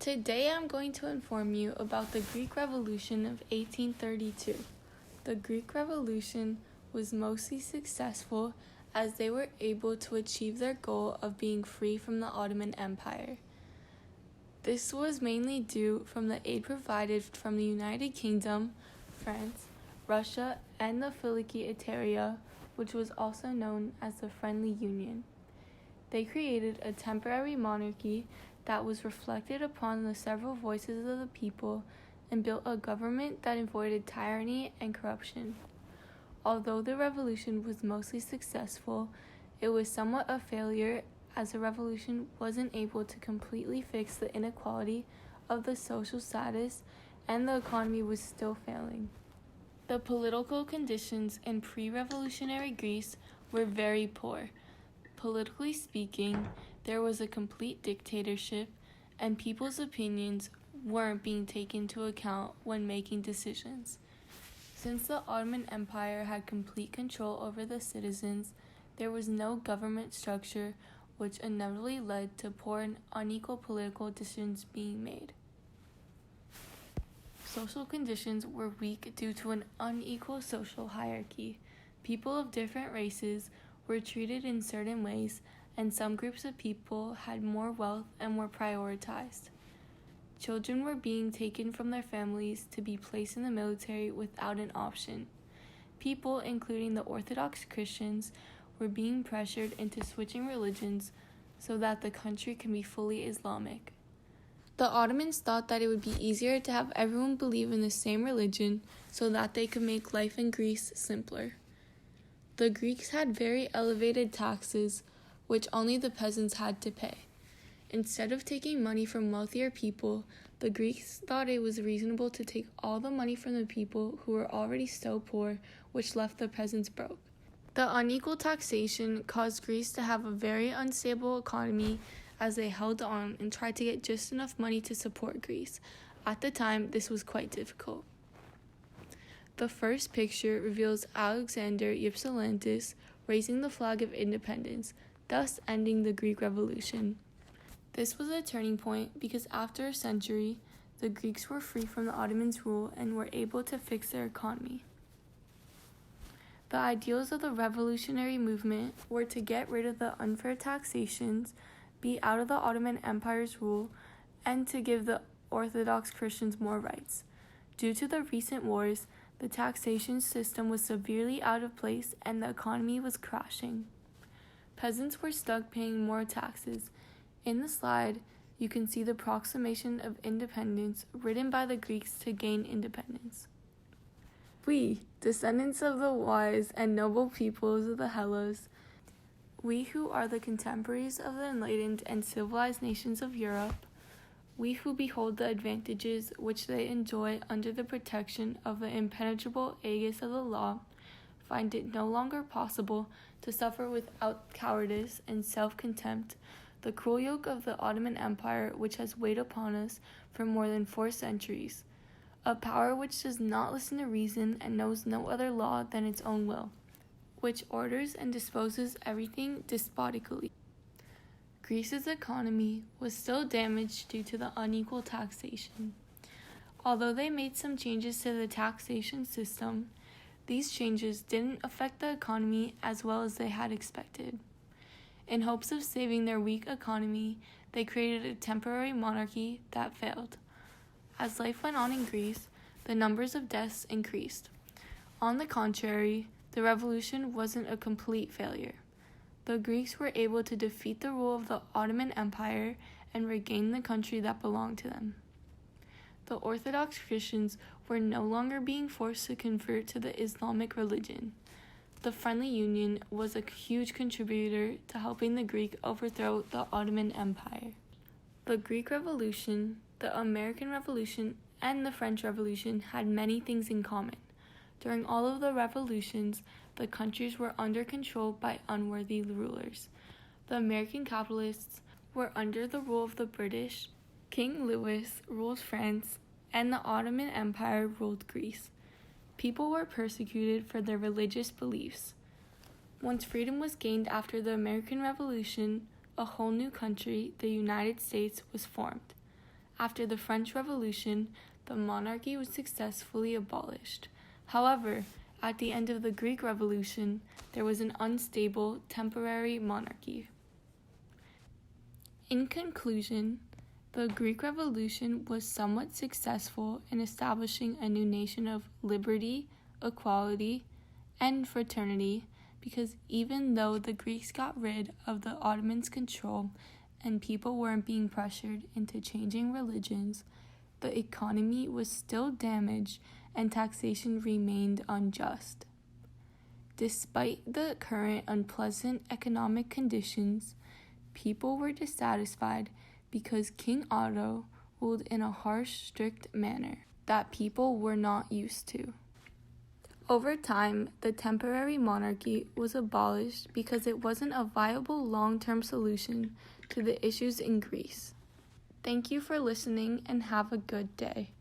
Today I'm going to inform you about the Greek Revolution of 1832. The Greek Revolution was mostly successful as they were able to achieve their goal of being free from the Ottoman Empire. This was mainly due from the aid provided from the United Kingdom, France, Russia, and the Philiki Italia, which was also known as the Friendly Union. They created a temporary monarchy that was reflected upon the several voices of the people and built a government that avoided tyranny and corruption. Although the revolution was mostly successful, it was somewhat a failure as the revolution wasn't able to completely fix the inequality of the social status and the economy was still failing. The political conditions in pre-revolutionary Greece were very poor. Politically speaking, there was a complete dictatorship, and people's opinions weren't being taken into account when making decisions. Since the Ottoman Empire had complete control over the citizens, there was no government structure, which inevitably led to poor and unequal political decisions being made. Social conditions were weak due to an unequal social hierarchy. People of different races were treated in certain ways, and some groups of people had more wealth and were prioritized. Children were being taken from their families to be placed in the military without an option. People, including the Orthodox Christians, were being pressured into switching religions so that the country can be fully Islamic. The Ottomans thought that it would be easier to have everyone believe in the same religion so that they could make life in Greece simpler. The Greeks had very elevated taxes, which only the peasants had to pay. Instead of taking money from wealthier people, the Greeks thought it was reasonable to take all the money from the people who were already so poor, which left the peasants broke. The unequal taxation caused Greece to have a very unstable economy as they held on and tried to get just enough money to support Greece. At the time, this was quite difficult. The first picture reveals Alexander Ypsilantis raising the flag of independence, thus ending the Greek Revolution. This was a turning point because after a century, the Greeks were free from the Ottomans' rule and were able to fix their economy. The ideals of the revolutionary movement were to get rid of the unfair taxations, be out of the Ottoman Empire's rule, and to give the Orthodox Christians more rights. Due to the recent wars, the taxation system was severely out of place and the economy was crashing. Peasants were stuck paying more taxes. In the slide, you can see the proclamation of independence written by the Greeks to gain independence. We, descendants of the wise and noble peoples of the Hellas, we who are the contemporaries of the enlightened and civilized nations of Europe, we who behold the advantages which they enjoy under the protection of the impenetrable aegis of the law, find it no longer possible to suffer without cowardice and self-contempt the cruel yoke of the Ottoman Empire which has weighed upon us for more than 4 centuries, a power which does not listen to reason and knows no other law than its own will, which orders and disposes everything despotically. Greece's economy was still damaged due to the unequal taxation. Although they made some changes to the taxation system, these changes didn't affect the economy as well as they had expected. In hopes of saving their weak economy, they created a temporary monarchy that failed. As life went on in Greece, the numbers of deaths increased. On the contrary, the revolution wasn't a complete failure. The Greeks were able to defeat the rule of the Ottoman Empire and regain the country that belonged to them. The Orthodox Christians were no longer being forced to convert to the Islamic religion. The Friendly Union was a huge contributor to helping the Greek overthrow the Ottoman Empire. The Greek Revolution, the American Revolution, and the French Revolution had many things in common. During all of the revolutions, the countries were under control by unworthy rulers. The American capitalists were under the rule of the British, King Louis ruled France, and the Ottoman Empire ruled Greece. People were persecuted for their religious beliefs. Once freedom was gained after the American Revolution, a whole new country, the United States, was formed. After the French Revolution, the monarchy was successfully abolished. However, at the end of the Greek Revolution, there was an unstable, temporary monarchy. In conclusion, the Greek Revolution was somewhat successful in establishing a new nation of liberty, equality, and fraternity, because even though the Greeks got rid of the Ottomans' control and people weren't being pressured into changing religions, the economy was still damaged and taxation remained unjust. Despite the current unpleasant economic conditions, people were dissatisfied because King Otto ruled in a harsh, strict manner that people were not used to. Over time, the temporary monarchy was abolished because it wasn't a viable long-term solution to the issues in Greece. Thank you for listening and have a good day.